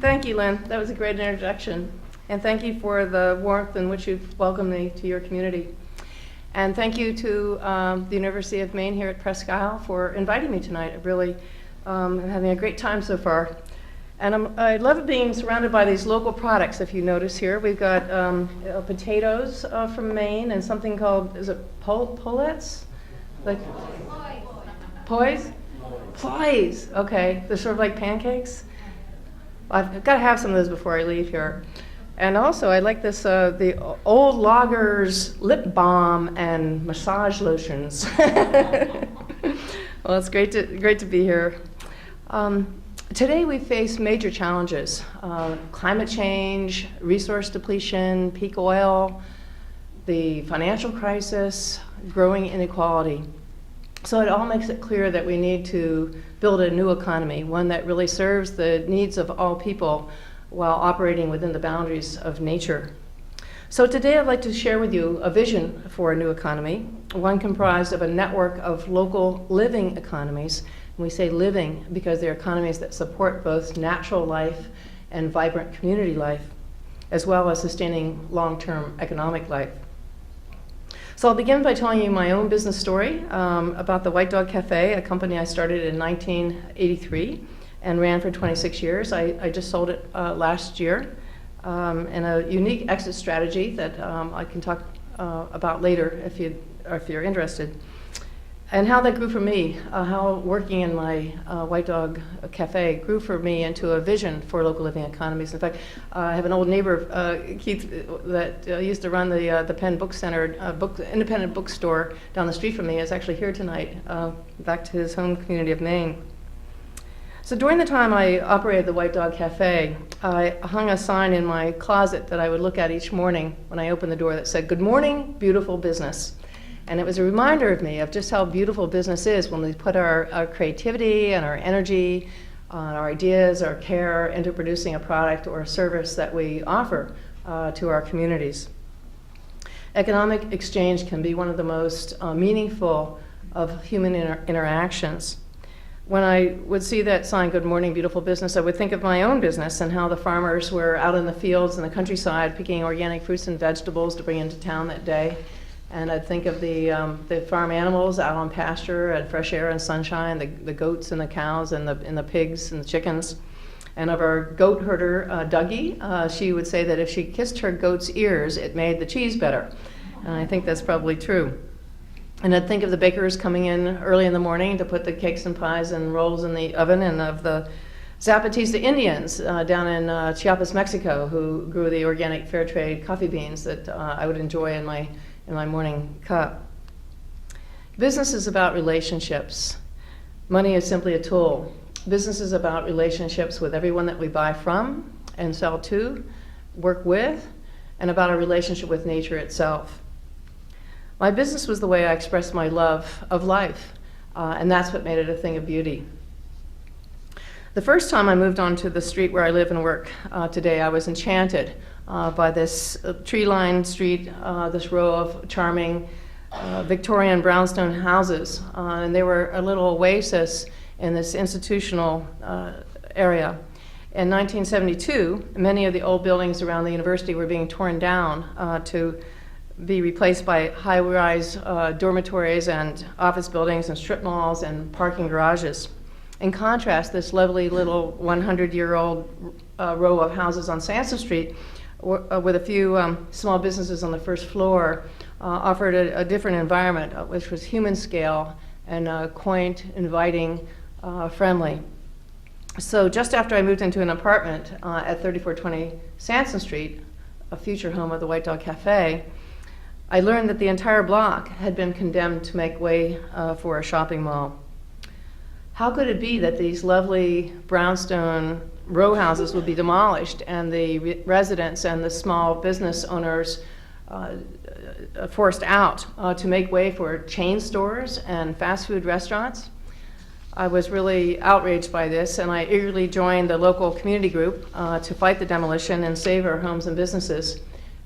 Thank you, Lynn. That was a great introduction. And thank you for the warmth in which you've welcomed me to your community. And thank you to the University of Maine here at Presque Isle for inviting me tonight. I really am having a great time so far. And I love being surrounded by these local products, if you notice here. We've got potatoes from Maine and something called, is it polettes? Like, poise? Ploys, okay. They're sort of like pancakes. I've got to have some of those before I leave here. And also, I like this, the Old Loggers lip balm and massage lotions. Well, it's great to be here. Today we face major challenges: climate change, resource depletion, peak oil, the financial crisis, growing inequality. So it all makes it clear that we need to build a new economy, one that really serves the needs of all people while operating within the boundaries of nature. So today I'd like to share with you a vision for a new economy, one comprised of a network of local living economies. And we say living because they're economies that support both natural life and vibrant community life, as well as sustaining long-term economic life. So I'll begin by telling you my own business story about the White Dog Cafe, a company I started in 1983 and ran for 26 years. I just sold it last year, and a unique exit strategy that I can talk about later if you're interested. And how that grew for me, how working in my White Dog Cafe grew for me into a vision for local living economies. In fact, I have an old neighbor, Keith, that used to run the Penn Book Center, independent bookstore down the street from me, is actually here tonight, back to his home community of Maine. So during the time I operated the White Dog Cafe, I hung a sign in my closet that I would look at each morning when I opened the door that said, "Good morning, beautiful business." And it was a reminder of me of just how beautiful business is when we put our creativity and our energy, our ideas, our care into producing a product or a service that we offer to our communities. Economic exchange can be one of the most meaningful of human interactions. When I would see that sign, "Good morning, beautiful business," I would think of my own business and how the farmers were out in the fields in the countryside picking organic fruits and vegetables to bring into town that day. And I'd think of the farm animals out on pasture and fresh air and sunshine, the goats and the cows and the pigs and the chickens. And of our goat herder, Dougie, she would say that if she kissed her goat's ears, it made the cheese better. And I think that's probably true. And I'd think of the bakers coming in early in the morning to put the cakes and pies and rolls in the oven, and of the Zapatista Indians down in Chiapas, Mexico, who grew the organic fair trade coffee beans that I would enjoy in my morning cup. Business is about relationships. Money is simply a tool. Business is about relationships with everyone that we buy from and sell to, work with, and about a relationship with nature itself. My business was the way I expressed my love of life, and that's what made it a thing of beauty. The first time I moved onto the street where I live and work today, I was enchanted by this tree-lined street, this row of charming Victorian brownstone houses. And they were a little oasis in this institutional area. In 1972, many of the old buildings around the university were being torn down to be replaced by high-rise dormitories and office buildings and strip malls and parking garages. In contrast, this lovely little 100-year-old row of houses on Sansom Street with a few small businesses on the first floor offered a different environment, which was human scale and quaint, inviting, friendly. So just after I moved into an apartment at 3420 Sansom Street, a future home of the White Dog Cafe, I learned that the entire block had been condemned to make way for a shopping mall. How could it be that these lovely brownstone row houses would be demolished and the residents and the small business owners forced out to make way for chain stores and fast food restaurants? I was really outraged by this, and I eagerly joined the local community group to fight the demolition and save our homes and businesses.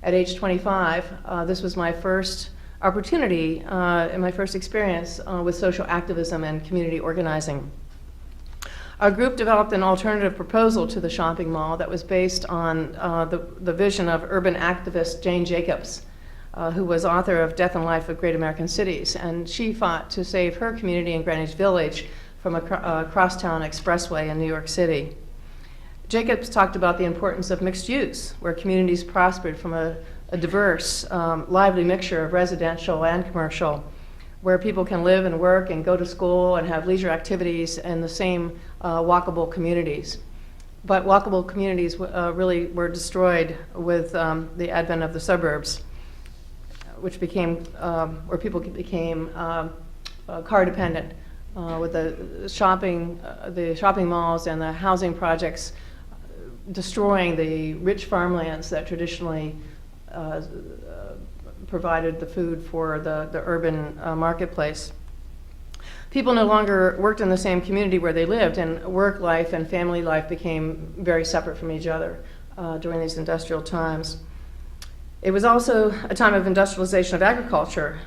At age 25, this was my first opportunity and my first experience with social activism and community organizing. Our group developed an alternative proposal to the shopping mall that was based on the vision of urban activist Jane Jacobs, who was author of Death and Life of Great American Cities. And she fought to save her community in Greenwich Village from a crosstown expressway in New York City. Jacobs talked about the importance of mixed use, where communities prospered from a diverse, lively mixture of residential and commercial, where people can live and work and go to school and have leisure activities in the same walkable communities. But walkable communities really were destroyed with the advent of the suburbs, which became, where people became car dependent, with the shopping malls and the housing projects destroying the rich farmlands that traditionally provided the food for the urban marketplace. People no longer worked in the same community where they lived, and work life and family life became very separate from each other during these industrial times. It was also a time of industrialization of agriculture,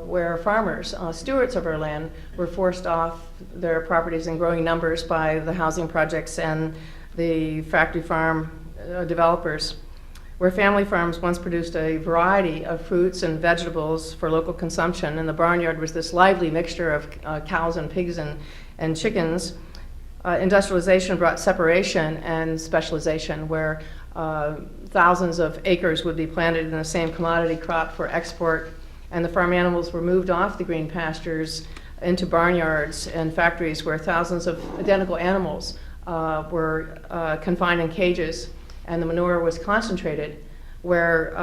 where farmers, stewards of our land, were forced off their properties in growing numbers by the housing projects and the factory farm developers, where family farms once produced a variety of fruits and vegetables for local consumption, and the barnyard was this lively mixture of cows and pigs and chickens. Industrialization brought separation and specialization, where thousands of acres would be planted in the same commodity crop for export, and the farm animals were moved off the green pastures into barnyards and factories where thousands of identical animals were confined in cages, and the manure was concentrated, where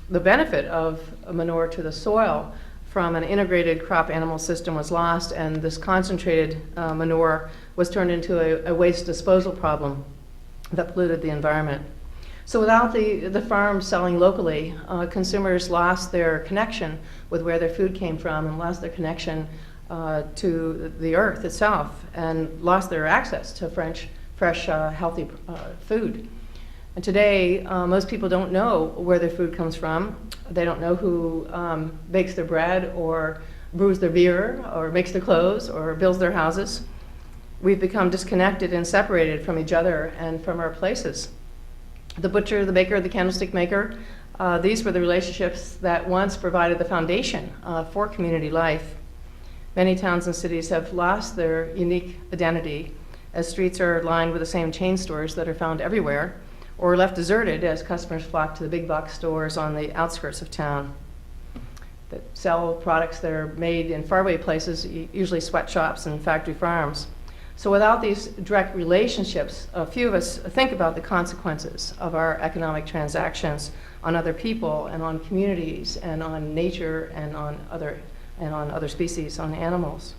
the benefit of manure to the soil from an integrated crop animal system was lost, and this concentrated manure was turned into a waste disposal problem that polluted the environment. So without the farms selling locally, consumers lost their connection with where their food came from and lost their connection to the earth itself, and lost their access to fresh, healthy food. And today, most people don't know where their food comes from. They don't know who bakes their bread or brews their beer or makes their clothes or builds their houses. We've become disconnected and separated from each other and from our places. The butcher, the baker, the candlestick maker, these were the relationships that once provided the foundation for community life. Many towns and cities have lost their unique identity, as streets are lined with the same chain stores that are found everywhere, or left deserted as customers flock to the big box stores on the outskirts of town that sell products that are made in faraway places, usually sweatshops and factory farms. So without these direct relationships, a few of us think about the consequences of our economic transactions on other people and on communities and on nature and on other species, on animals.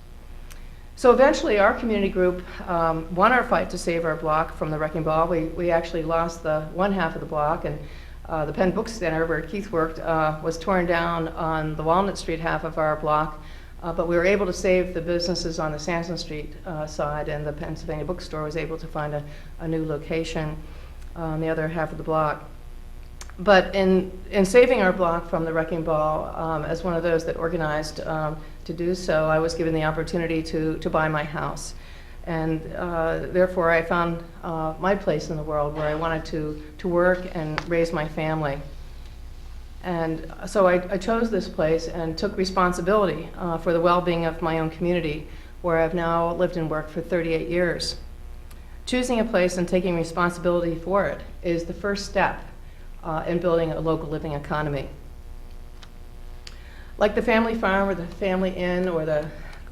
So eventually our community group won our fight to save our block from the wrecking ball. We actually lost the one half of the block, and the Penn Book Center, where Keith worked, was torn down on the Walnut Street half of our block. But we were able to save the businesses on the Sansom Street side, and the Pennsylvania bookstore was able to find a new location on the other half of the block. But in saving our block from the wrecking ball, as one of those that organized to do so, I was given the opportunity to buy my house. And therefore I found my place in the world where I wanted to work and raise my family. And so I chose this place and took responsibility for the well-being of my own community, where I've now lived and worked for 38 years. Choosing a place and taking responsibility for it is the first step in building a local living economy. Like the family farm or the family inn or the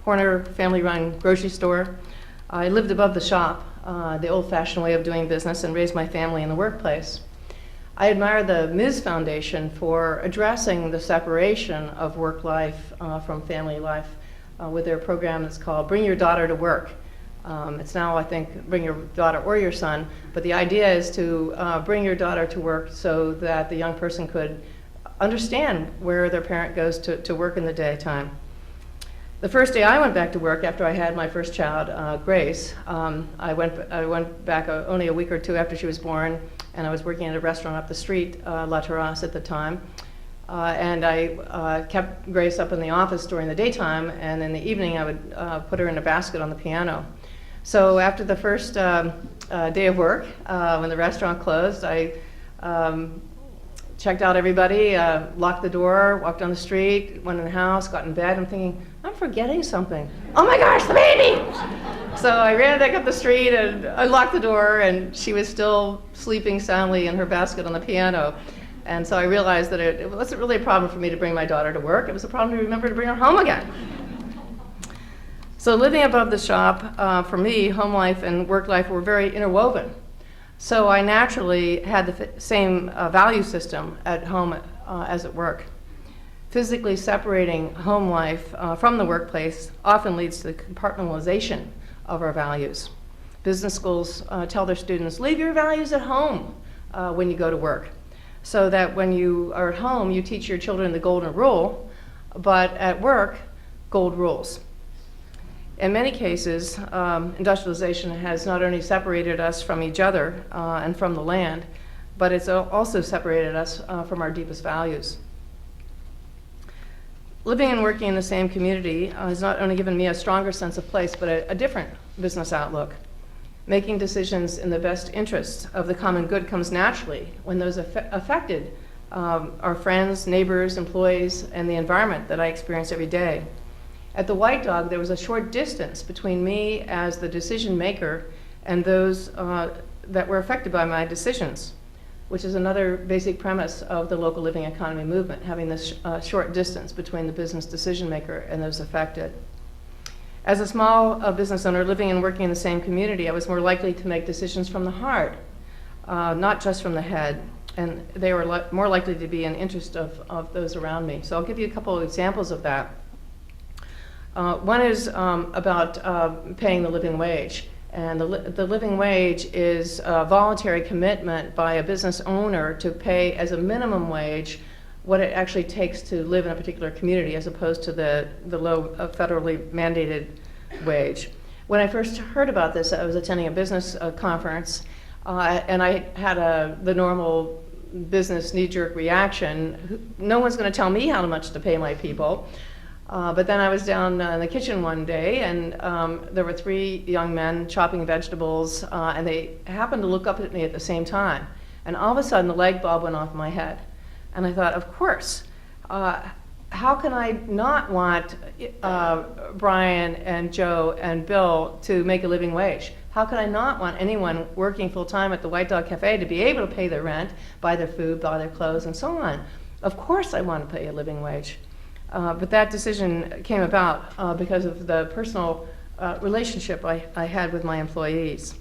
corner family-run grocery store, I lived above the shop, the old-fashioned way of doing business, and raised my family in the workplace. I admire the Ms. Foundation for addressing the separation of work life from family life with their program that's called Bring Your Daughter to Work. It's now, I think, Bring Your Daughter or Your Son, but the idea is to bring your daughter to work so that the young person could understand where their parent goes to work in the daytime. The first day I went back to work after I had my first child, Grace, I went back only a week or two after she was born, and I was working at a restaurant up the street, La Terrasse at the time. And I kept Grace up in the office during the daytime, and in the evening I would put her in a basket on the piano. So after the first day of work, when the restaurant closed, I checked out everybody, locked the door, walked down the street, went in the house, got in bed. I'm thinking, I'm forgetting something. Oh my gosh, the baby! So I ran back up the street and unlocked the door, and she was still sleeping soundly in her basket on the piano. And so I realized that it wasn't really a problem for me to bring my daughter to work. It was a problem to remember to bring her home again. So living above the shop, for me, home life and work life were very interwoven. So I naturally had the same value system at home as at work. Physically separating home life from the workplace often leads to the compartmentalization of our values. Business schools tell their students, leave your values at home when you go to work, so that when you are at home, you teach your children the golden rule, but at work, gold rules. In many cases, industrialization has not only separated us from each other and from the land, but it's also separated us from our deepest values. Living and working in the same community has not only given me a stronger sense of place, but a different business outlook. Making decisions in the best interests of the common good comes naturally when those affected are friends, neighbors, employees, and the environment that I experience every day. At the White Dog, there was a short distance between me as the decision maker and those that were affected by my decisions, which is another basic premise of the local living economy movement, having this short distance between the business decision maker and those affected. As a small business owner living and working in the same community, I was more likely to make decisions from the heart, not just from the head, and they were more likely to be in interest of those around me. So I'll give you a couple of examples of that. One is about paying the living wage. And the living wage is a voluntary commitment by a business owner to pay as a minimum wage what it actually takes to live in a particular community, as opposed to the low federally mandated wage. When I first heard about this, I was attending a business conference, and I had the normal business knee-jerk reaction. No one's going to tell me how much to pay my people. But then I was down in the kitchen one day, and there were 3 young men chopping vegetables, and they happened to look up at me at the same time. And all of a sudden, the light bulb went off in my head. And I thought, of course, how can I not want Brian and Joe and Bill to make a living wage? How can I not want anyone working full-time at the White Dog Cafe to be able to pay their rent, buy their food, buy their clothes, and so on? Of course I want to pay a living wage. But that decision came about because of the personal relationship I had with my employees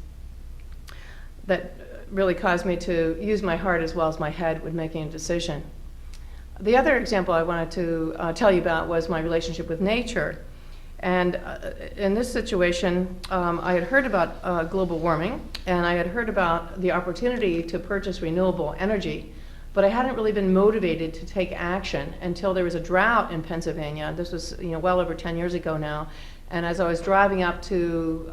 that really caused me to use my heart as well as my head when making a decision. The other example I wanted to tell you about was my relationship with nature. And in this situation, I had heard about global warming, and I had heard about the opportunity to purchase renewable energy, but I hadn't really been motivated to take action until there was a drought in Pennsylvania. This was well over 10 years ago now. And as I was driving up to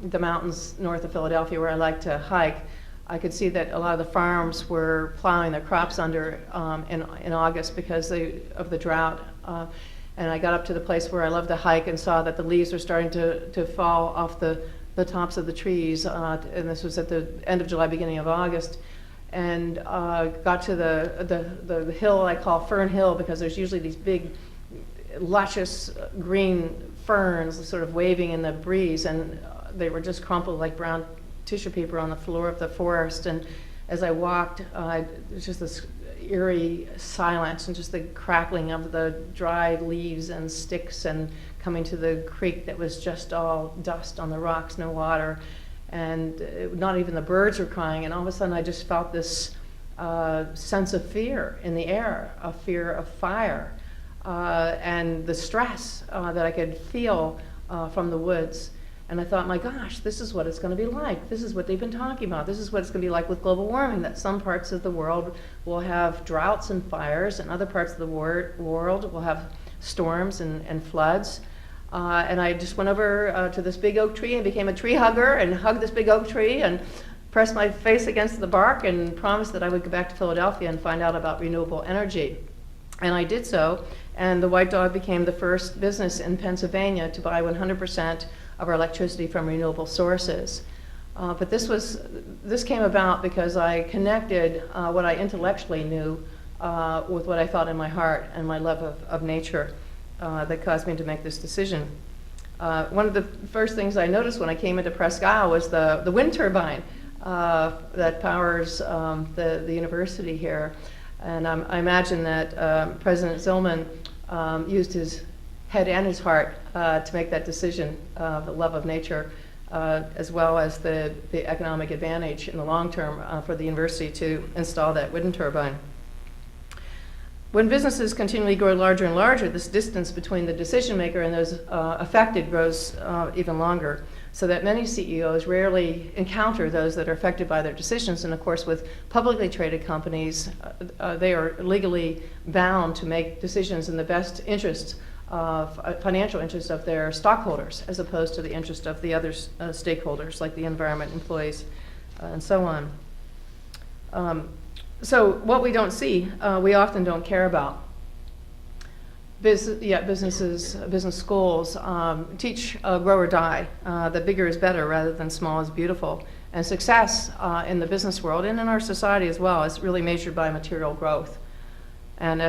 the mountains north of Philadelphia where I like to hike, I could see that a lot of the farms were plowing their crops under in August because of the drought. And I got up to the place where I love to hike and saw that the leaves were starting to fall off the tops of the trees. And this was at the end of July, beginning of August. And got to the hill I call Fern Hill, because there's usually these big, luscious green ferns sort of waving in the breeze, and they were just crumpled like brown tissue paper on the floor of the forest. And as I walked, there was just this eerie silence and just the crackling of the dried leaves and sticks, and coming to the creek that was just all dust on the rocks, no water. And not even the birds were crying, and all of a sudden I just felt this sense of fear in the air, a fear of fire, and the stress that I could feel from the woods. And I thought, my gosh, this is what it's going to be like. This is what they've been talking about. This is what it's going to be like with global warming, that some parts of the world will have droughts and fires, and other parts of the world will have storms and floods. And I just went over to this big oak tree and became a tree hugger and hugged this big oak tree and pressed my face against the bark and promised that I would go back to Philadelphia and find out about renewable energy. And I did so, and the White Dog became the first business in Pennsylvania to buy 100% of our electricity from renewable sources. But this came about because I connected what I intellectually knew with what I felt in my heart and my love of nature that caused me to make this decision. One of the first things I noticed when I came into Presque Isle was the wind turbine that powers the university here. And I imagine that President Zillman used his head and his heart to make that decision, the love of nature, as well as the economic advantage in the long term for the university to install that wind turbine. When businesses continually grow larger and larger, this distance between the decision maker and those affected grows even longer, so that many CEOs rarely encounter those that are affected by their decisions. And of course, with publicly traded companies, they are legally bound to make decisions in the best interest of financial interest of their stockholders, as opposed to the interest of the other stakeholders, like the environment, employees, and so on. So what we don't see, we often don't care about. Business schools teach grow or die, that bigger is better rather than small is beautiful. And success in the business world and in our society as well is really measured by material growth. And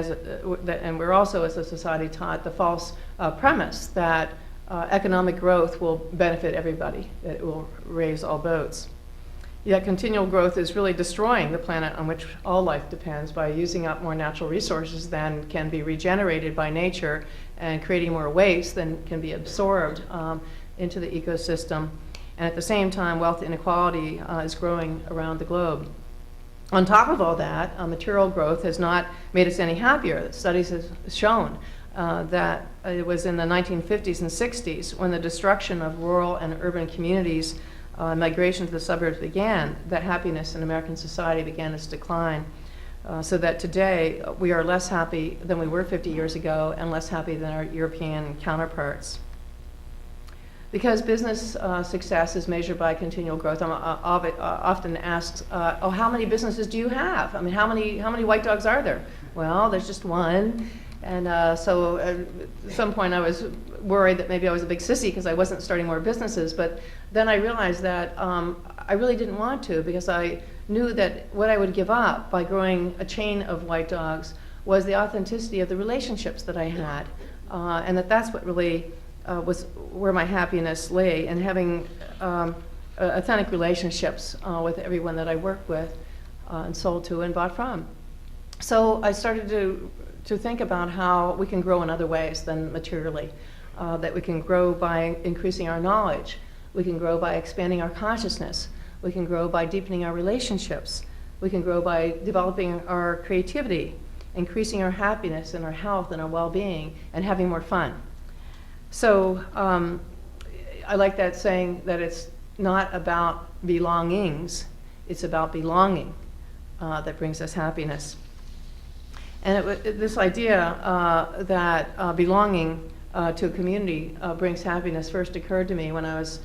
we're also, as a society, taught the false premise that economic growth will benefit everybody, that it will raise all boats. Yet continual growth is really destroying the planet on which all life depends by using up more natural resources than can be regenerated by nature and creating more waste than can be absorbed into the ecosystem. And at the same time, wealth inequality is growing around the globe. On top of all that, material growth has not made us any happier. Studies have shown that it was in the 1950s and 60s when the destruction of rural and urban communities, migration to the suburbs began, that happiness in American society began its decline. So that today we are less happy than we were 50 years ago and less happy than our European counterparts. Because business success is measured by continual growth, I'm often asked, oh, how many businesses do you have? I mean, how many white dogs are there? Well, there's just one. And so at some point I was worried that maybe I was a big sissy because I wasn't starting more businesses. But then I realized that I really didn't want to, because I knew that what I would give up by growing a chain of white dogs was the authenticity of the relationships that I had. And that's what really was where my happiness lay, in having authentic relationships with everyone that I worked with and sold to and bought from. So I started to think about how we can grow in other ways than materially, that we can grow by increasing our knowledge, we can grow by expanding our consciousness, we can grow by deepening our relationships, we can grow by developing our creativity, increasing our happiness and our health and our well-being, and having more fun. So I like that saying that it's not about belongings, it's about belonging that brings us happiness. And this idea that belonging to a community brings happiness first occurred to me when I was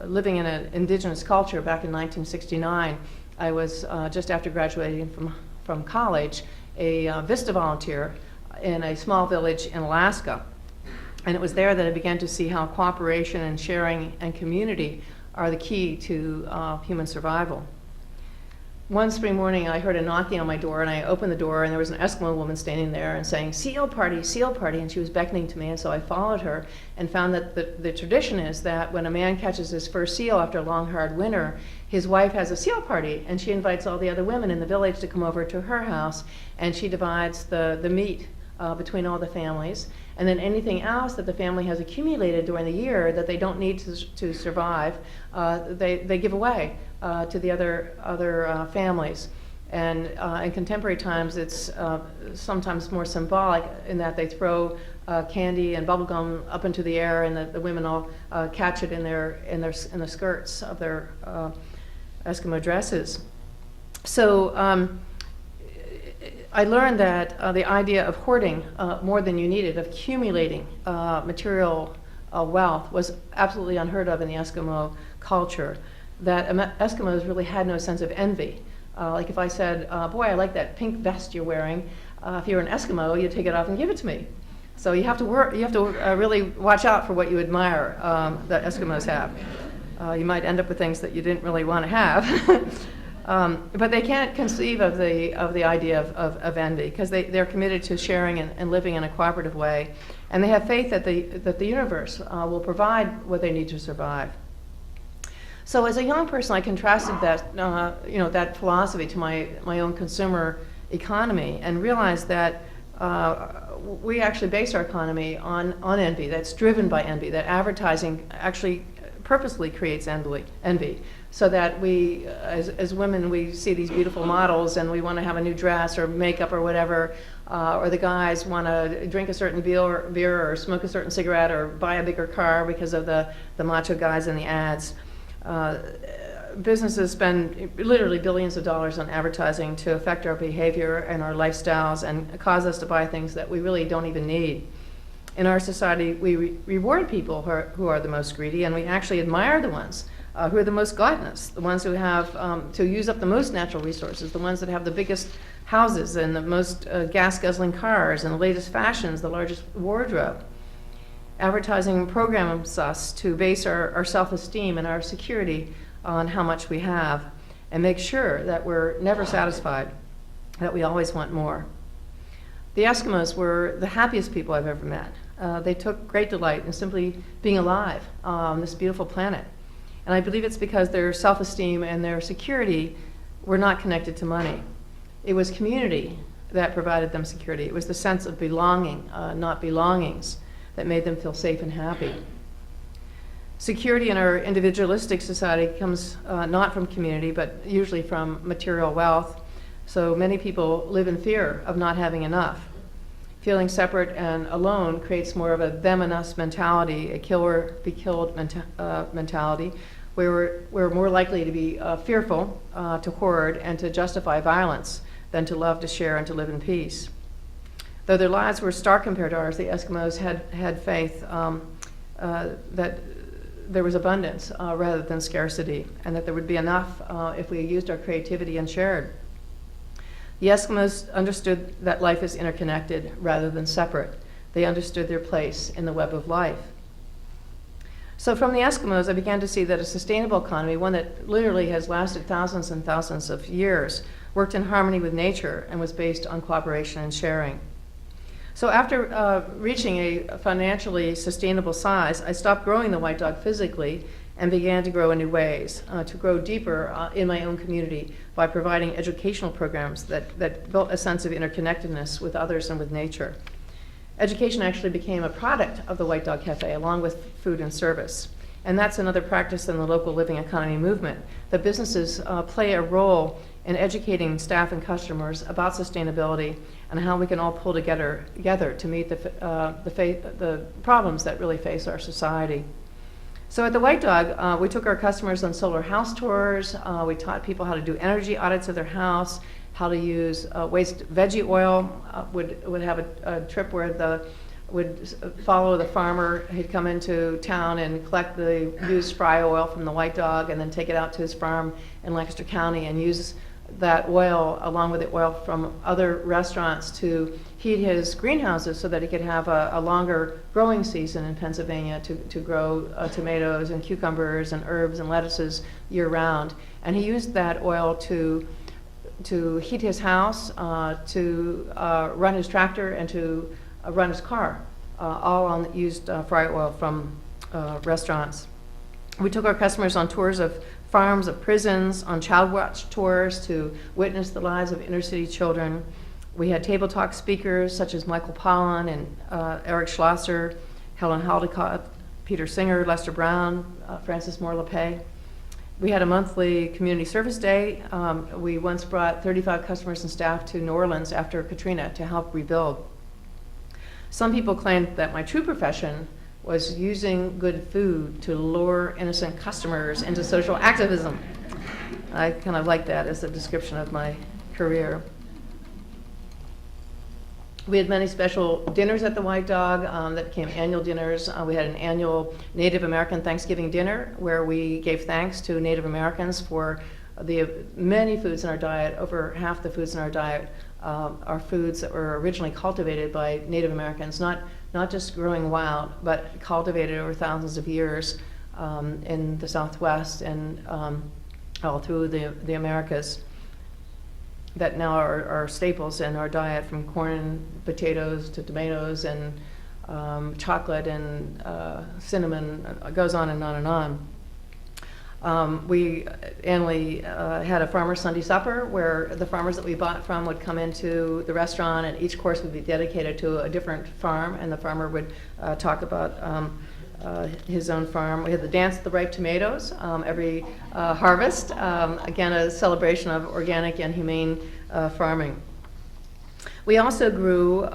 living in an indigenous culture back in 1969. I was just after graduating from college, a VISTA volunteer in a small village in Alaska. And it was there that I began to see how cooperation and sharing and community are the key to human survival. One spring morning, I heard a knocking on my door, and I opened the door, and there was an Eskimo woman standing there and saying, seal party, and she was beckoning to me, and so I followed her and found that the tradition is that when a man catches his first seal after a long, hard winter, his wife has a seal party, and she invites all the other women in the village to come over to her house, and she divides the meat between all the families, and then anything else that the family has accumulated during the year that they don't need to survive, they give away to the other families. And in contemporary times, it's sometimes more symbolic in that they throw candy and bubble gum up into the air, and the women all catch it in the skirts of their Eskimo dresses. So I learned that the idea of hoarding more than you needed, of accumulating material wealth, was absolutely unheard of in the Eskimo culture. That Eskimos really had no sense of envy. Like if I said, boy, I like that pink vest you're wearing, if you were an Eskimo, you'd take it off and give it to me. So you have to really watch out for what you admire that Eskimos have. You might end up with things that you didn't really want to have. But they can't conceive of the idea of envy, because they're committed to sharing and living in a cooperative way, and they have faith that the universe will provide what they need to survive. So as a young person, I contrasted that philosophy to my own consumer economy, and realized that we actually base our economy on envy. That's driven by envy. That advertising actually purposely creates envy. So that we, as women, we see these beautiful models and we want to have a new dress or makeup or whatever, or the guys want to drink a certain beer or smoke a certain cigarette or buy a bigger car because of the macho guys in the ads. Businesses spend literally billions of dollars on advertising to affect our behavior and our lifestyles and cause us to buy things that we really don't even need. In our society, we reward people who are the most greedy, and we actually admire the ones who are the most gluttonous, the ones who have to use up the most natural resources, the ones that have the biggest houses and the most gas-guzzling cars and the latest fashions, the largest wardrobe. Advertising programs us to base our self-esteem and our security on how much we have, and make sure that we're never satisfied, that we always want more. The Eskimos were the happiest people I've ever met. They took great delight in simply being alive on this beautiful planet. And I believe it's because their self-esteem and their security were not connected to money. It was community that provided them security. It was the sense of belonging, not belongings, that made them feel safe and happy. Security in our individualistic society comes not from community, but usually from material wealth. So many people live in fear of not having enough. Feeling separate and alone creates more of a them and us mentality, a kill or be killed mentality, where we're more likely to be fearful, to hoard, and to justify violence than to love, to share, and to live in peace. Though their lives were stark compared to ours, the Eskimos had faith that there was abundance rather than scarcity, and that there would be enough if we used our creativity and shared. The Eskimos understood that life is interconnected rather than separate. They understood their place in the web of life. So from the Eskimos, I began to see that a sustainable economy, one that literally has lasted thousands and thousands of years, worked in harmony with nature and was based on cooperation and sharing. So after reaching a financially sustainable size, I stopped growing the white dog physically and began to grow in new ways, to grow deeper in my own community by providing educational programs that built a sense of interconnectedness with others and with nature. Education actually became a product of the White Dog Cafe, along with food and service. And that's another practice in the local living economy movement. The businesses play a role in educating staff and customers about sustainability and how we can all pull together to meet the problems that really face our society. So at the White Dog, we took our customers on solar house tours. We taught people how to do energy audits of their house, how to use waste veggie oil. Would have a trip where would follow the farmer. He'd come into town and collect the used fry oil from the White Dog and then take it out to his farm in Lancaster County and use that oil along with the oil from other restaurants to heat his greenhouses so that he could have a longer growing season in Pennsylvania to grow tomatoes and cucumbers and herbs and lettuces year round. And he used that oil to heat his house, to run his tractor, and to run his car, all on used fry oil from restaurants. We took our customers on tours of farms, of prisons, on child watch tours to witness the lives of inner city children. We had table talk speakers such as Michael Pollan and Eric Schlosser, Helen Haldecott, Peter Singer, Lester Brown, Francis Moore LePay. We had a monthly community service day. We once brought 35 customers and staff to New Orleans after Katrina to help rebuild. Some people claimed that my true profession was using good food to lure innocent customers into social activism. I kind of like that as a description of my career. We had many special dinners at the White Dog that became annual dinners. We had an annual Native American Thanksgiving dinner where we gave thanks to Native Americans for many foods in our diet, over half the foods in our diet, are foods that were originally cultivated by Native Americans, not just growing wild, but cultivated over thousands of years in the Southwest and all through the Americas, that now are staples in our diet, from corn, potatoes to tomatoes and chocolate and cinnamon. It goes on and on and on. We annually had a farmer's Sunday supper where the farmers that we bought from would come into the restaurant, and each course would be dedicated to a different farm, and the farmer would talk about his own farm. We had the Dance of the Ripe Tomatoes every harvest, again a celebration of organic and humane farming. We also grew,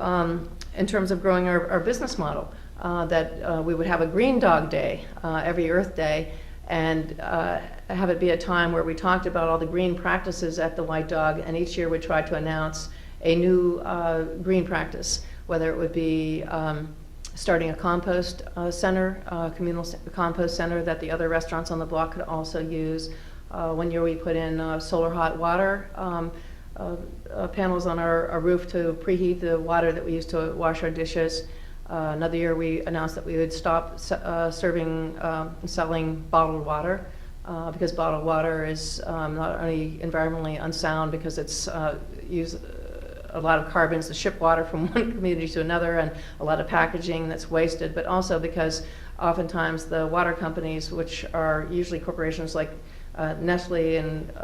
in terms of growing our business model, that we would have a Green Dog Day every Earth Day, and have it be a time where we talked about all the green practices at the White Dog, and each year we tried to announce a new green practice, whether it would be starting a compost center, communal compost center that the other restaurants on the block could also use. One year we put in solar hot water panels on our roof to preheat the water that we use to wash our dishes. Another year we announced that we would stop serving and selling bottled water, because bottled water is not only environmentally unsound because it's used a lot of carbons to ship water from one community to another, and a lot of packaging that's wasted, but also because oftentimes the water companies, which are usually corporations like Nestle and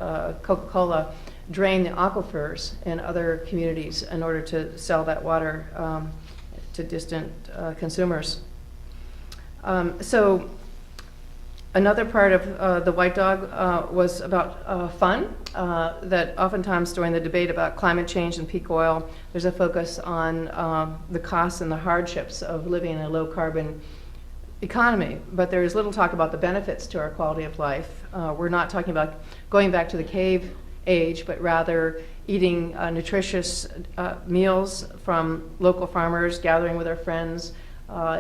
Coca-Cola, drain the aquifers in other communities in order to sell that water to distant consumers. So another part of the White Dog was about fun, that oftentimes during the debate about climate change and peak oil, there's a focus on the costs and the hardships of living in a low carbon economy, but there is little talk about the benefits to our quality of life. We're not talking about going back to the cave age, but rather eating nutritious meals from local farmers, gathering with our friends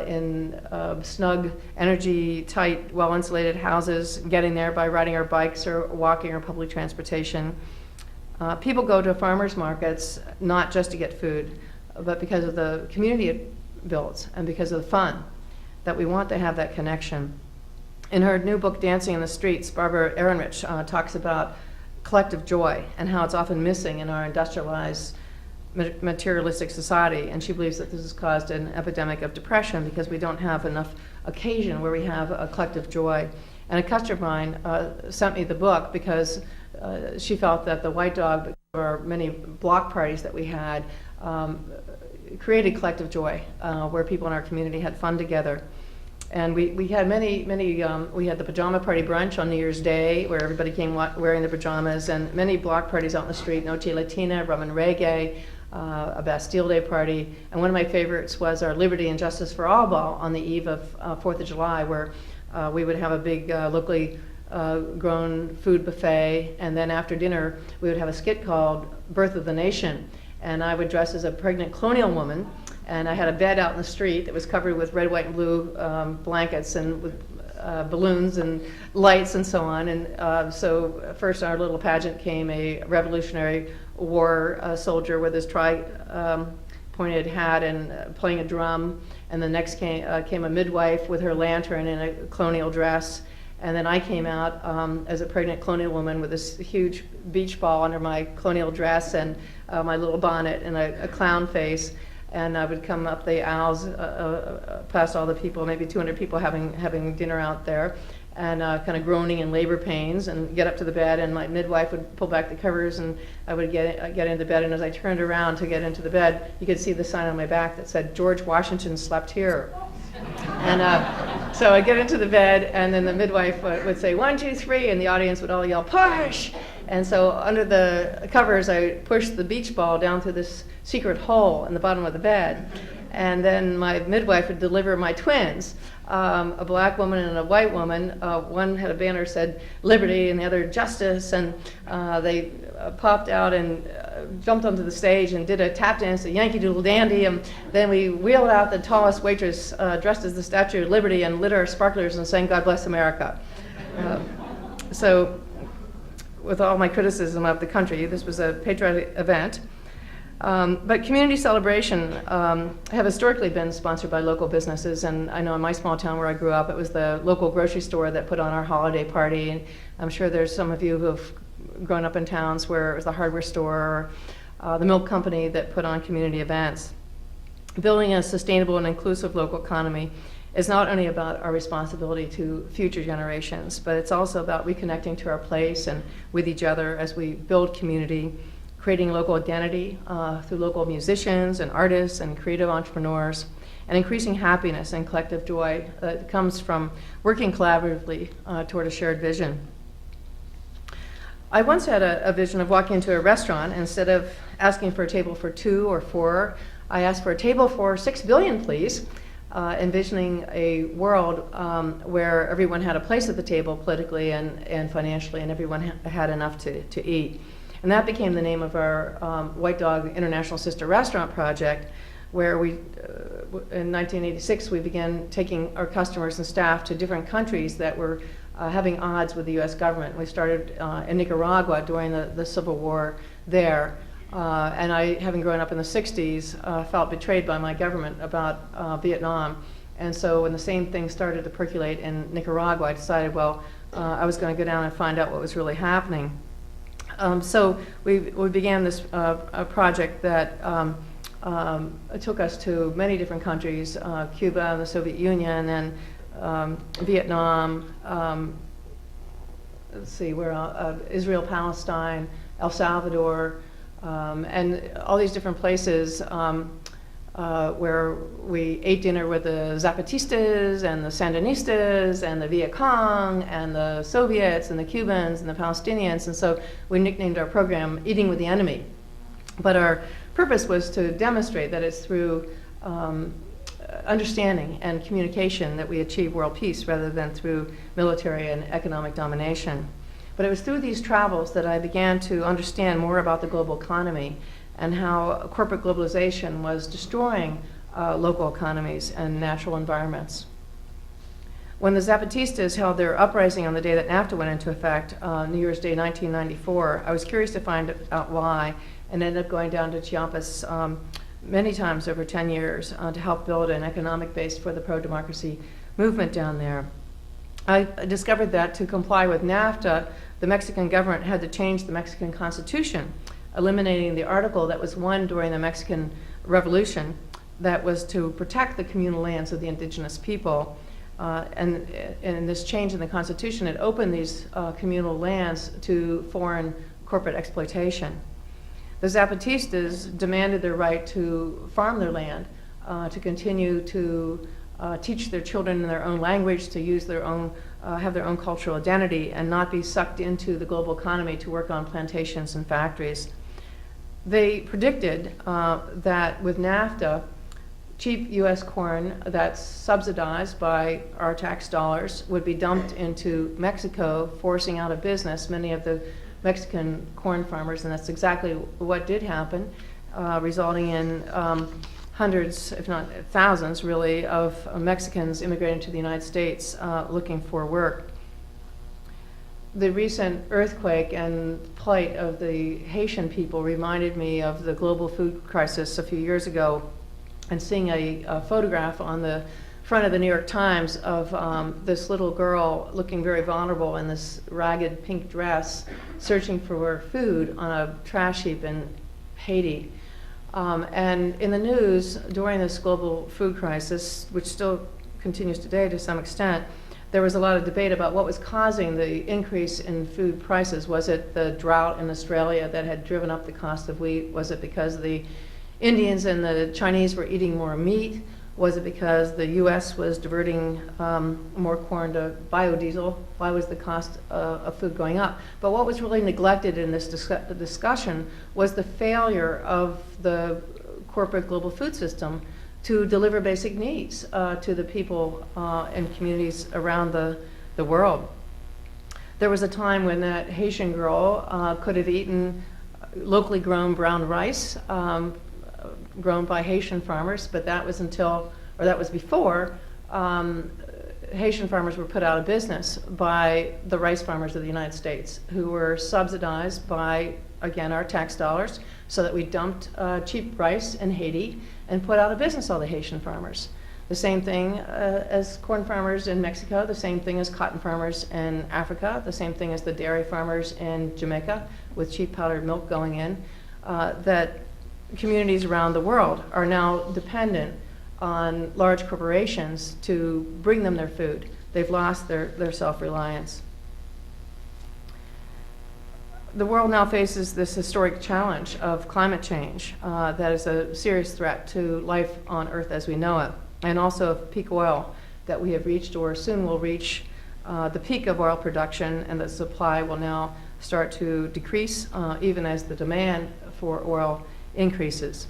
in snug, energy-tight, well-insulated houses, getting there by riding our bikes or walking or public transportation. People go to farmers markets not just to get food, but because of the community it builds and because of the fun, that we want to have that connection. In her new book, Dancing in the Streets, Barbara Ehrenrich talks about collective joy and how it's often missing in our industrialized, materialistic society, and she believes that this has caused an epidemic of depression because we don't have enough occasion where we have a collective joy. And a customer of mine sent me the book because she felt that the White Dog, or many block parties that we had, created collective joy, where people in our community had fun together. And we had many, we had the pajama party brunch on New Year's Day where everybody came wearing their pajamas, and many block parties out in the street, Noche Latina, Rum and Reggae, a Bastille Day party. And one of my favorites was our Liberty and Justice for All ball on the eve of 4th of July, where we would have a big locally grown food buffet, and then after dinner we would have a skit called Birth of the Nation. And I would dress as a pregnant colonial woman, and I had a bed out in the street that was covered with red, white, and blue blankets and with balloons and lights and so on. And so first our little pageant came a Revolutionary War soldier with his tri-pointed hat and playing a drum. And the next came a midwife with her lantern in a colonial dress. And then I came out as a pregnant colonial woman with this huge beach ball under my colonial dress and my little bonnet and a clown face. And I would come up the aisles past all the people, maybe 200 people having dinner out there, and kind of groaning in labor pains, and get up to the bed, and my midwife would pull back the covers, and I would get into bed. And as I turned around to get into the bed, you could see the sign on my back that said, "George Washington slept here." And so I get into the bed, and then the midwife would say, 1, 2, 3, and the audience would all yell, "Push!" And so under the covers, I pushed the beach ball down through this secret hole in the bottom of the bed. And then my midwife would deliver my twins, a black woman and a white woman. One had a banner that said liberty and the other justice, and they popped out and jumped onto the stage and did a tap dance, a Yankee Doodle Dandy, and then we wheeled out the tallest waitress dressed as the Statue of Liberty and lit our sparklers and sang "God Bless America." So with all my criticism of the country, this was a patriotic event. But community celebration have historically been sponsored by local businesses, and I know in my small town where I grew up, it was the local grocery store that put on our holiday party, and I'm sure there's some of you who have grown up in towns where it was the hardware store or the milk company that put on community events. Building a sustainable and inclusive local economy is not only about our responsibility to future generations, but it's also about reconnecting to our place and with each other as we build community, creating local identity through local musicians and artists and creative entrepreneurs, and increasing happiness and collective joy that comes from working collaboratively toward a shared vision. I once had a vision of walking into a restaurant, and instead of asking for a table for 2 or 4, I asked for a table for 6 billion, please, envisioning a world where everyone had a place at the table politically and financially, and everyone had enough to eat. And that became the name of our White Dog International Sister Restaurant project, where we, in 1986, we began taking our customers and staff to different countries that were having odds with the U.S. government. We started in Nicaragua during the Civil War there. And I, having grown up in the 60s, felt betrayed by my government about Vietnam. And so when the same thing started to percolate in Nicaragua, I decided, well, I was going to go down and find out what was really happening. So we began this project that took us to many different countries, Cuba and the Soviet Union, and Vietnam, let's see, Israel, Palestine, El Salvador, and all these different places where we ate dinner with the Zapatistas and the Sandinistas and the Viet Cong and the Soviets and the Cubans and the Palestinians, and so we nicknamed our program Eating with the Enemy. But our purpose was to demonstrate that it's through understanding and communication that we achieve world peace rather than through military and economic domination. But it was through these travels that I began to understand more about the global economy and how corporate globalization was destroying local economies and natural environments. When the Zapatistas held their uprising on the day that NAFTA went into effect, New Year's Day 1994, I was curious to find out why, and ended up going down to Chiapas many times over 10 years to help build an economic base for the pro-democracy movement down there. I discovered that to comply with NAFTA, the Mexican government had to change the Mexican Constitution, eliminating the article that was won during the Mexican Revolution that was to protect the communal lands of the indigenous people. And this change in the Constitution, it opened these communal lands to foreign corporate exploitation. The Zapatistas demanded their right to farm their land, to continue to teach their children in their own language, to use their own, have their own cultural identity, and not be sucked into the global economy to work on plantations and factories. They predicted that with NAFTA, cheap U.S. corn that's subsidized by our tax dollars would be dumped into Mexico, forcing out of business many of the Mexican corn farmers, and that's exactly what did happen, resulting in hundreds, if not thousands, really, of Mexicans immigrating to the United States looking for work. The recent earthquake and plight of the Haitian people reminded me of the global food crisis a few years ago, and seeing a photograph on the front of the New York Times of this little girl looking very vulnerable in this ragged pink dress, searching for food on a trash heap in Haiti. And in the news, during this global food crisis, which still continues today to some extent, there was a lot of debate about what was causing the increase in food prices. Was it the drought in Australia that had driven up the cost of wheat? Was it because the Indians and the Chinese were eating more meat? Was it because the U.S. was diverting more corn to biodiesel? Why was the cost of food going up? But what was really neglected in this discussion was the failure of the corporate global food system to deliver basic needs to the people and communities around the world. There was a time when that Haitian girl could have eaten locally grown brown rice, grown by Haitian farmers, but that was before Haitian farmers were put out of business by the rice farmers of the United States, who were subsidized by, again, our tax dollars, so that we dumped cheap rice in Haiti and put out of business all the Haitian farmers. The same thing as corn farmers in Mexico, the same thing as cotton farmers in Africa, the same thing as the dairy farmers in Jamaica with cheap powdered milk going in, that communities around the world are now dependent on large corporations to bring them their food. They've lost their self-reliance. The world now faces this historic challenge of climate change that is a serious threat to life on Earth as we know it, and also of peak oil that we have reached or soon will reach the peak of oil production, and the supply will now start to decrease even as the demand for oil increases.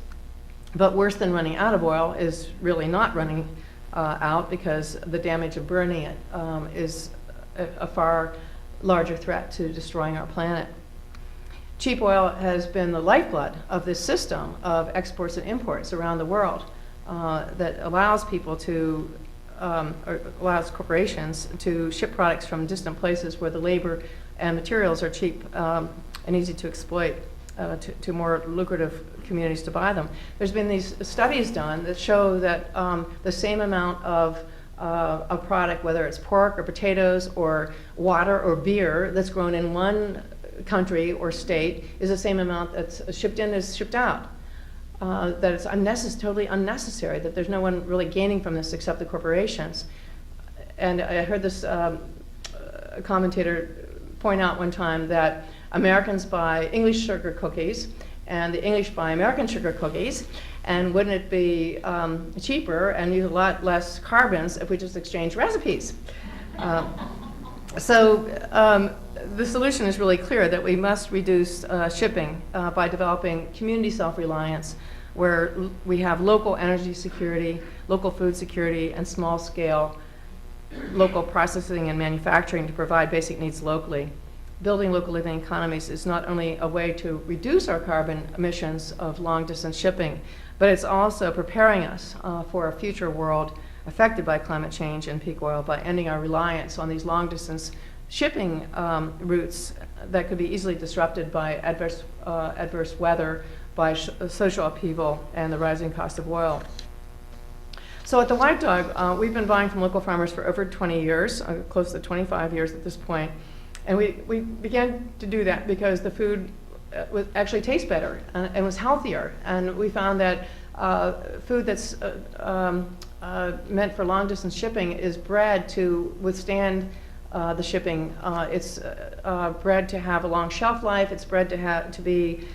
But worse than running out of oil is really not running out, because the damage of burning it is a far larger threat to destroying our planet. Cheap oil has been the lifeblood of this system of exports and imports around the world that allows people to, or allows corporations to ship products from distant places where the labor and materials are cheap and easy to exploit to more lucrative communities to buy them. There's been these studies done that show that the same amount of a product, whether it's pork or potatoes or water or beer, that's grown in one country or state is the same amount that's shipped in as shipped out. That it's totally unnecessary, that there's no one really gaining from this except the corporations. And I heard this commentator point out one time that Americans buy English sugar cookies and the English buy American sugar cookies, and wouldn't it be cheaper and use a lot less carbons if we just exchange recipes? So the solution is really clear, that we must reduce shipping by developing community self-reliance, where we have local energy security, local food security, and small-scale local processing and manufacturing to provide basic needs locally. Building local living economies is not only a way to reduce our carbon emissions of long-distance shipping, but it's also preparing us for a future world affected by climate change and peak oil by ending our reliance on these long-distance shipping routes that could be easily disrupted by adverse weather, by social upheaval, and the rising cost of oil. So at the White Dog, we've been buying from local farmers for over 20 years, close to 25 years at this point. And we began to do that because the food actually tastes better and was healthier. And we found that food that's meant for long-distance shipping is bred to withstand the shipping. It's bred to have a long shelf life. It's bred to be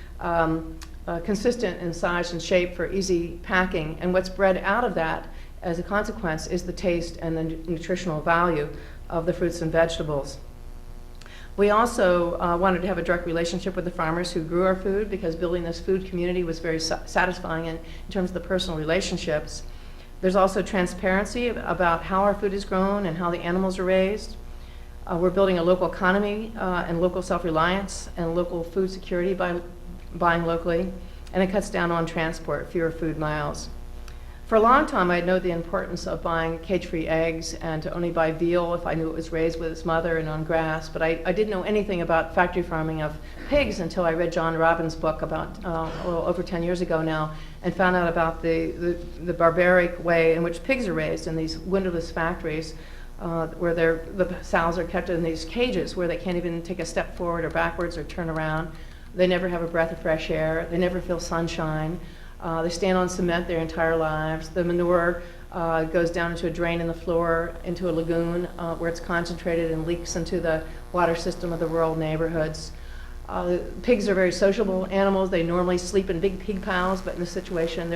consistent in size and shape for easy packing. And what's bred out of that, as a consequence, is the taste and the nutritional value of the fruits and vegetables. We also wanted to have a direct relationship with the farmers who grew our food, because building this food community was very satisfying in terms of the personal relationships. There's also transparency about how our food is grown and how the animals are raised. We're building a local economy and local self-reliance and local food security by buying locally, and it cuts down on transport, fewer food miles. For a long time, I know the importance of buying cage-free eggs and to only buy veal if I knew it was raised with its mother and on grass, but I didn't know anything about factory farming of pigs until I read John Robbins' book about a little over 10 years ago now, and found out about the barbaric way in which pigs are raised in these windowless factories where the sows are kept in these cages where they can't even take a step forward or backwards or turn around. They never have a breath of fresh air. They never feel sunshine. They stand on cement their entire lives. The manure goes down into a drain in the floor, into a lagoon where it's concentrated and leaks into the water system of the rural neighborhoods. Pigs are very sociable animals. They normally sleep in big pig piles, but in this situation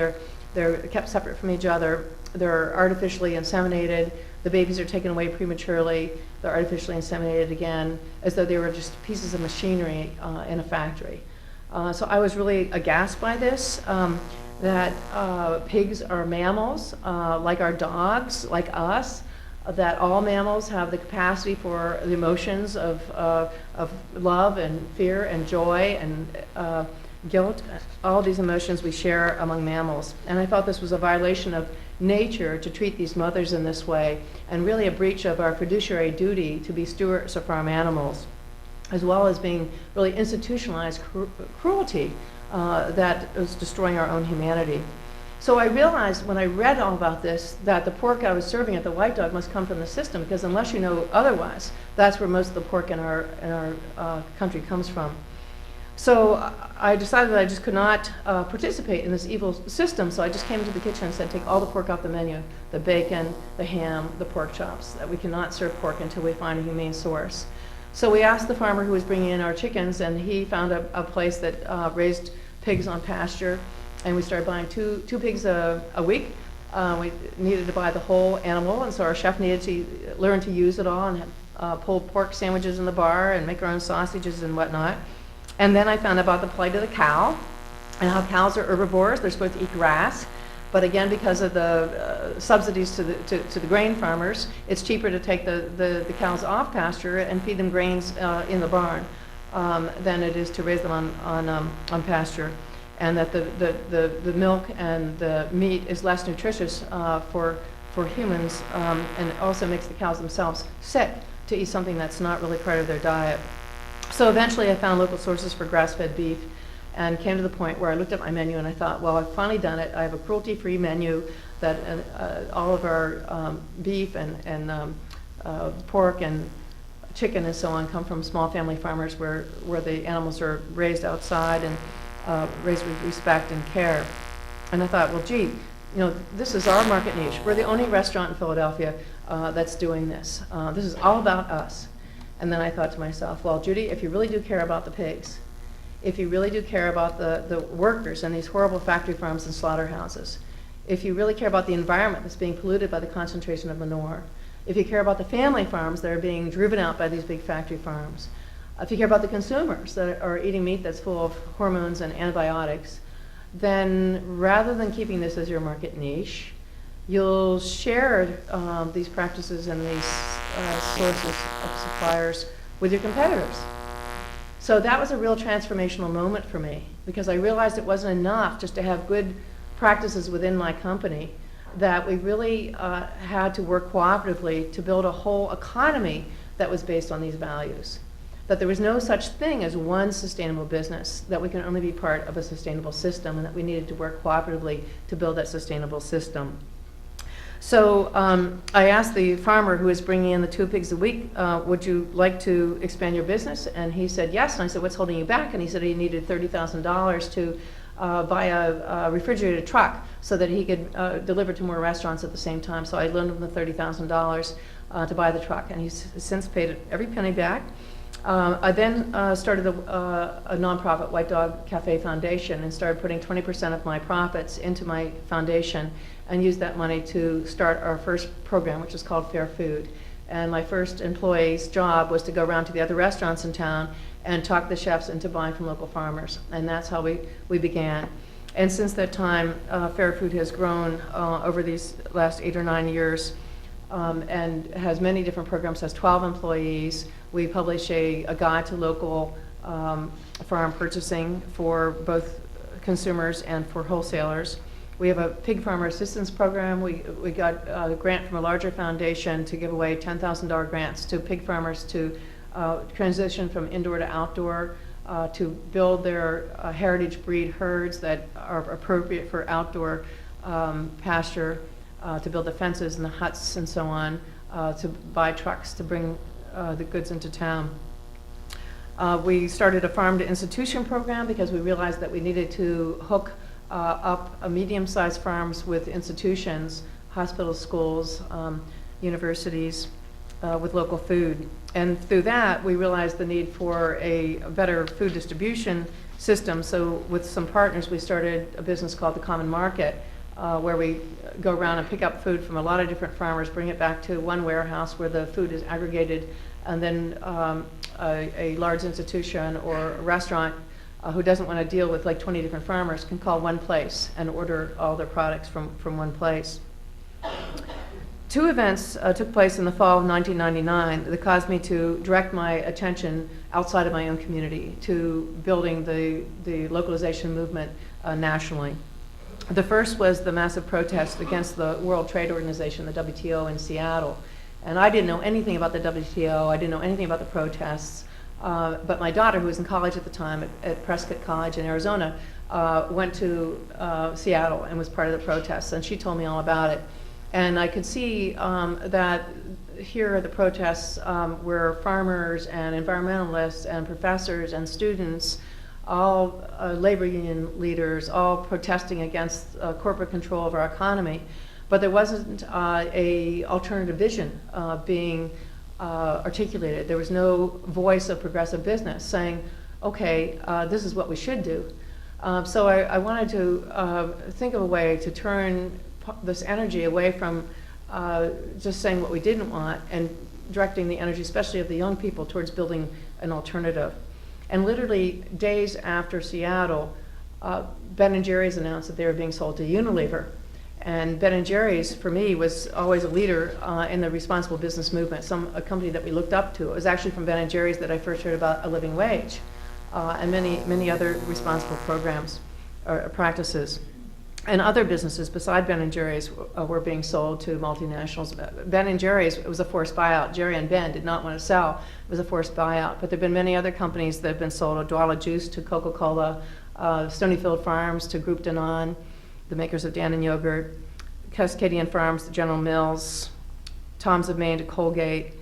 they're kept separate from each other. They're artificially inseminated. The babies are taken away prematurely. They're artificially inseminated again, as though they were just pieces of machinery in a factory. So I was really aghast by this, that pigs are mammals, like our dogs, like us, that all mammals have the capacity for the emotions of love and fear and joy and guilt. All these emotions we share among mammals. And I felt this was a violation of nature to treat these mothers in this way, and really a breach of our fiduciary duty to be stewards of farm animals, as well as being really institutionalized cruelty that was destroying our own humanity. So I realized when I read all about this that the pork I was serving at the White Dog must come from the system, because unless you know otherwise, that's where most of the pork in our country comes from. So I decided that I just could not participate in this evil system, so I just came into the kitchen and said, take all the pork off the menu, the bacon, the ham, the pork chops, that we cannot serve pork until we find a humane source. So we asked the farmer who was bringing in our chickens, and he found a place that raised pigs on pasture, and we started buying two pigs a week. We needed to buy the whole animal, and so our chef needed to learn to use it all and pull pork sandwiches in the bar and make our own sausages and whatnot. And then I found out about the plight of the cow and how cows are herbivores. They're supposed to eat grass. But again, because of the subsidies to the grain farmers, it's cheaper to take the cows off pasture and feed them grains in the barn than it is to raise them on pasture. And that the milk and the meat is less nutritious for humans, and it also makes the cows themselves sick to eat something that's not really part of their diet. So eventually I found local sources for grass-fed beef and came to the point where I looked at my menu and I thought, well, I've finally done it. I have a cruelty-free menu that all of our beef and pork and chicken and so on come from small family farmers where the animals are raised outside and raised with respect and care. And I thought, well, gee, this is our market niche. We're the only restaurant in Philadelphia that's doing this. This is all about us. And then I thought to myself, well, Judy, if you really do care about the pigs, if you really do care about the workers in these horrible factory farms and slaughterhouses, if you really care about the environment that's being polluted by the concentration of manure, if you care about the family farms that are being driven out by these big factory farms, if you care about the consumers that are eating meat that's full of hormones and antibiotics, then rather than keeping this as your market niche, you'll share these practices and these sources of suppliers with your competitors. So that was a real transformational moment for me, because I realized it wasn't enough just to have good practices within my company, that we really had to work cooperatively to build a whole economy that was based on these values. That there was no such thing as one sustainable business, that we can only be part of a sustainable system, and that we needed to work cooperatively to build that sustainable system. So I asked the farmer who was bringing in the 2 pigs a week, would you like to expand your business? And he said yes. And I said, what's holding you back? And he said he needed $30,000 to buy a refrigerated truck so that he could deliver to more restaurants at the same time. So I loaned him the $30,000 to buy the truck, and he's since paid it every penny back. I then started a nonprofit, White Dog Cafe Foundation, and started putting 20% of my profits into my foundation and used that money to start our first program, which is called Fair Food. And my first employee's job was to go around to the other restaurants in town and talk the chefs into buying from local farmers. And that's how we began. And since that time, Fair Food has grown over these last 8 or 9 years and has many different programs, has 12 employees. We publish a guide to local farm purchasing for both consumers and for wholesalers. We have a pig farmer assistance program. We got a grant from a larger foundation to give away $10,000 grants to pig farmers to transition from indoor to outdoor, to build their heritage breed herds that are appropriate for outdoor pasture, to build the fences and the huts and so on, to buy trucks to bring the goods into town. We started a farm to institution program because we realized that we needed to hook up medium-sized farms with institutions, hospitals, schools, universities, with local food. And through that, we realized the need for a better food distribution system. So with some partners, we started a business called the Common Market, where we go around and pick up food from a lot of different farmers, bring it back to one warehouse where the food is aggregated, and then a large institution or a restaurant who doesn't want to deal with like 20 different farmers can call one place and order all their products from one place. 2 events took place in the fall of 1999 that caused me to direct my attention outside of my own community to building the localization movement nationally. The first was the massive protest against the World Trade Organization, the WTO, in Seattle. And I didn't know anything about the WTO. I didn't know anything about the protests. But my daughter, who was in college at the time at Prescott College in Arizona, went to Seattle and was part of the protests. And she told me all about it. And I could see that here the protests were farmers and environmentalists and professors and students, all labor union leaders, all protesting against corporate control of our economy. But there wasn't a alternative vision being articulated. There was no voice of progressive business saying, okay, this is what we should do. So I wanted to think of a way to turn this energy away from just saying what we didn't want and directing the energy, especially of the young people, towards building an alternative. And literally days after Seattle, Ben & Jerry's announced that they were being sold to Unilever. And Ben & Jerry's, for me, was always a leader in the responsible business movement, a company that we looked up to. It was actually from Ben & Jerry's that I first heard about a living wage and many other responsible programs or practices. And other businesses beside Ben & Jerry's were being sold to multinationals. Ben & Jerry's, it was a forced buyout. Jerry and Ben did not want to sell. It was a forced buyout. But there have been many other companies that have been sold, Odwalla Juice to Coca-Cola, Stonyfield Farms to Groupe Danone, the makers of Dannon Yogurt, Cascadian Farms to General Mills, Tom's of Maine to Colgate.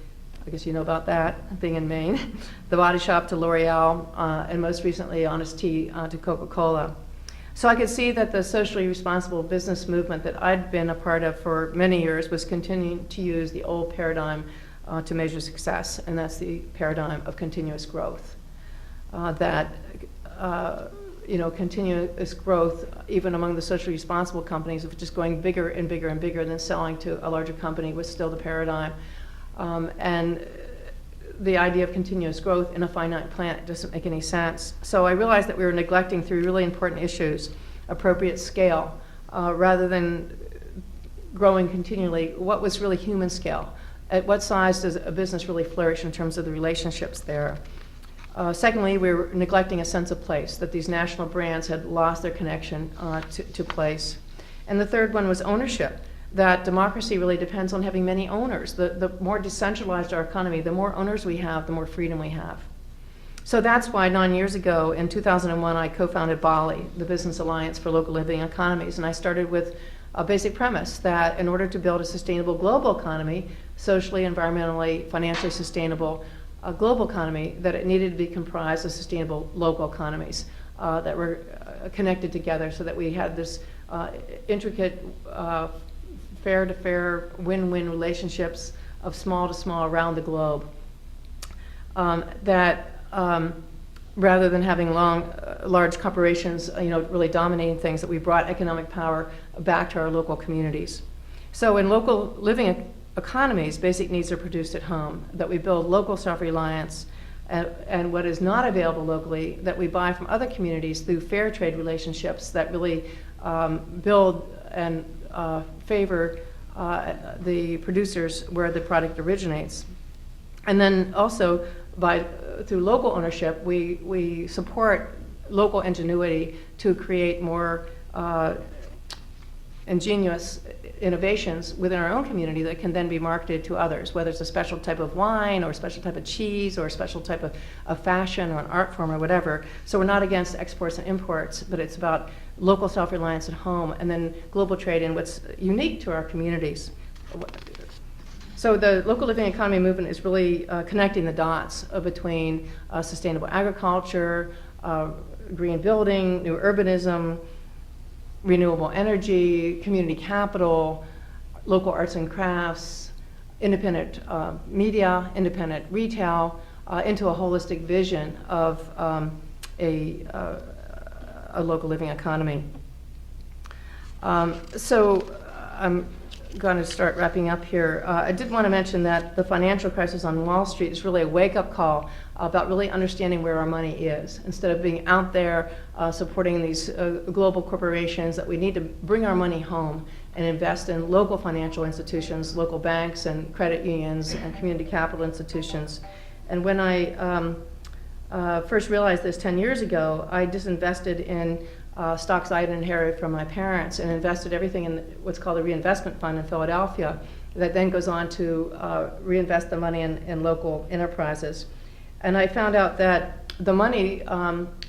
I guess you know about that, being in Maine. The Body Shop to L'Oreal, and most recently Honest Tea to Coca-Cola. So I could see that the socially responsible business movement that I'd been a part of for many years was continuing to use the old paradigm to measure success, and that's the paradigm of continuous growth. Continuous growth, even among the socially responsible companies, of just going bigger and bigger and bigger and then selling to a larger company was still the paradigm. And the idea of continuous growth in a finite plant doesn't make any sense. So I realized that we were neglecting three really important issues: appropriate scale, rather than growing continually. What was really human scale? At what size does a business really flourish in terms of the relationships there? Secondly, we were neglecting a sense of place, that these national brands had lost their connection to place. And the third one was ownership, that democracy really depends on having many owners. The more decentralized our economy, the more owners we have, the more freedom we have. So that's why 9 years ago, in 2001, I co-founded BALI, the Business Alliance for Local Living Economies. And I started with a basic premise that in order to build a sustainable global economy, socially, environmentally, financially sustainable, a global economy, that it needed to be comprised of sustainable local economies that were connected together, so that we had this intricate fair-to-fair, win-win relationships of small to small around the globe. Rather than having large corporations, really dominating things, that we brought economic power back to our local communities. So in local living economies, basic needs are produced at home, that we build local self-reliance, and what is not available locally, that we buy from other communities through fair trade relationships that really build and favor the producers where the product originates. And then also, through local ownership, we support local ingenuity to create more ingenious innovations within our own community that can then be marketed to others, whether it's a special type of wine or a special type of cheese or a special type of fashion or an art form or whatever. So we're not against exports and imports, but it's about local self-reliance at home and then global trade in what's unique to our communities. So the local living economy movement is really connecting the dots between sustainable agriculture, green building, new urbanism, renewable energy, community capital, local arts and crafts, independent media, independent retail, into a holistic vision of a local living economy. So I'm going to start wrapping up here. I did want to mention that the financial crisis on Wall Street is really a wake-up call about really understanding where our money is. Instead of being out there supporting these global corporations, that we need to bring our money home and invest in local financial institutions, local banks and credit unions and community capital institutions. And when I first realized this 10 years ago, I disinvested in stocks I had inherited from my parents, and invested everything in what's called a reinvestment fund in Philadelphia that then goes on to reinvest the money in local enterprises. And I found out that the money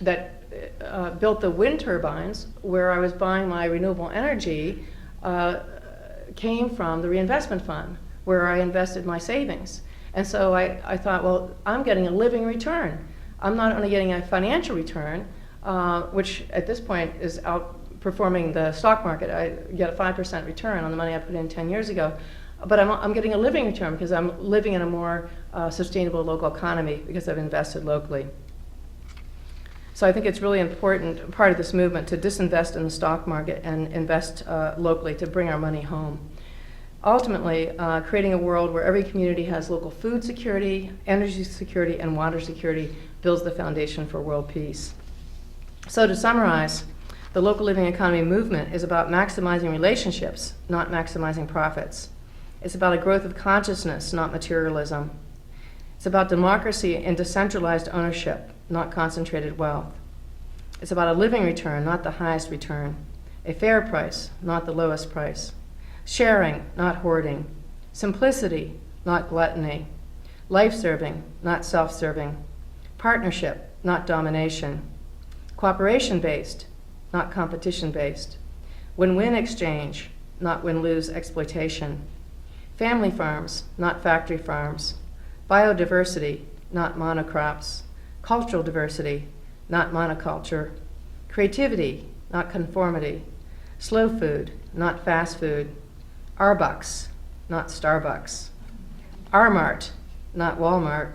that built the wind turbines, where I was buying my renewable energy, came from the reinvestment fund, where I invested my savings. And so I thought, well, I'm getting a living return. I'm not only getting a financial return, which at this point is outperforming the stock market. I get a 5% return on the money I put in 10 years ago. But I'm getting a living return because I'm living in a more sustainable local economy because I've invested locally. So I think it's really important, part of this movement, to disinvest in the stock market and invest locally to bring our money home. Ultimately, creating a world where every community has local food security, energy security, and water security builds the foundation for world peace. So to summarize, the local living economy movement is about maximizing relationships, not maximizing profits. It's about a growth of consciousness, not materialism. It's about democracy and decentralized ownership, not concentrated wealth. It's about a living return, not the highest return. A fair price, not the lowest price. Sharing, not hoarding. Simplicity, not gluttony. Life-serving, not self-serving. Partnership, not domination. Cooperation-based, not competition-based. Win-win exchange, not win-lose exploitation. Family farms, not factory farms. Biodiversity, not monocrops. Cultural diversity, not monoculture. Creativity, not conformity. Slow food, not fast food. Arbucks, not Starbucks. Our-Mart, not Walmart.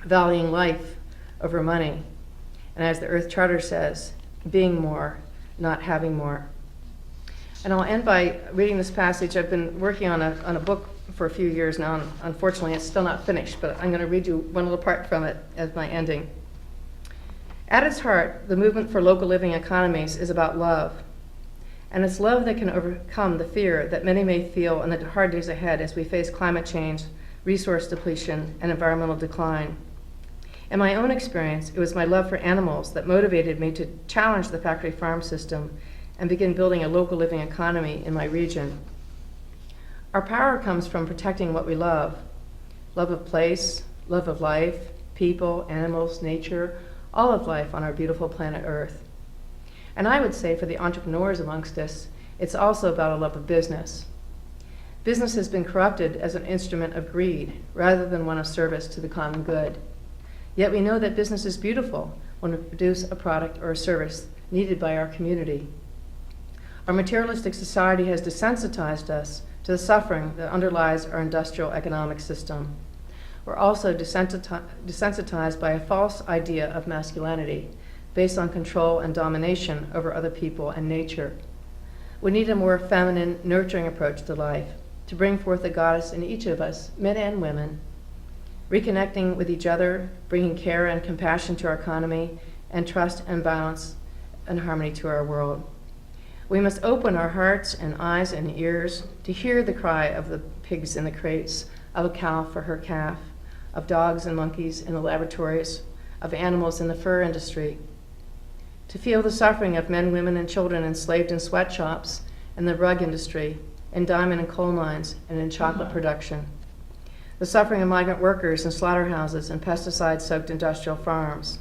Valuing life over money. And as the Earth Charter says, being more, not having more. And I'll end by reading this passage. I've been working on a book for a few years now, and unfortunately it's still not finished, but I'm going to read you one little part from it as my ending. At its heart, the movement for local living economies is about love. And it's love that can overcome the fear that many may feel in the hard days ahead as we face climate change, resource depletion, and environmental decline. In my own experience, it was my love for animals that motivated me to challenge the factory farm system and begin building a local living economy in my region. Our power comes from protecting what we love. Love of place, love of life, people, animals, nature, all of life on our beautiful planet Earth. And I would say for the entrepreneurs amongst us, it's also about a love of business. Business has been corrupted as an instrument of greed rather than one of service to the common good. Yet we know that business is beautiful when we produce a product or a service needed by our community. Our materialistic society has desensitized us to the suffering that underlies our industrial economic system. We're also desensitized by a false idea of masculinity based on control and domination over other people and nature. We need a more feminine, nurturing approach to life to bring forth the goddess in each of us, men and women, reconnecting with each other, bringing care and compassion to our economy, and trust and balance and harmony to our world. We must open our hearts and eyes and ears to hear the cry of the pigs in the crates, of a cow for her calf, of dogs and monkeys in the laboratories, of animals in the fur industry, to feel the suffering of men, women, and children enslaved in sweatshops, in the rug industry, in diamond and coal mines, and in chocolate production, the suffering of migrant workers in slaughterhouses and pesticide-soaked industrial farms,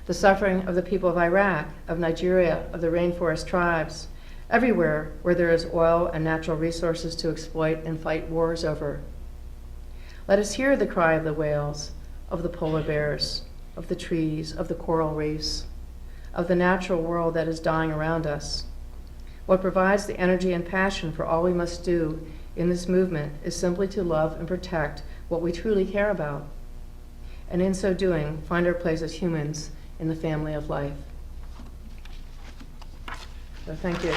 the suffering of the people of Iraq, of Nigeria, of the rainforest tribes, everywhere where there is oil and natural resources to exploit and fight wars over. Let us hear the cry of the whales, of the polar bears, of the trees, of the coral reefs, of the natural world that is dying around us. What provides the energy and passion for all we must do in this movement is simply to love and protect what we truly care about, and in so doing, find our place as humans in the family of life. So thank you.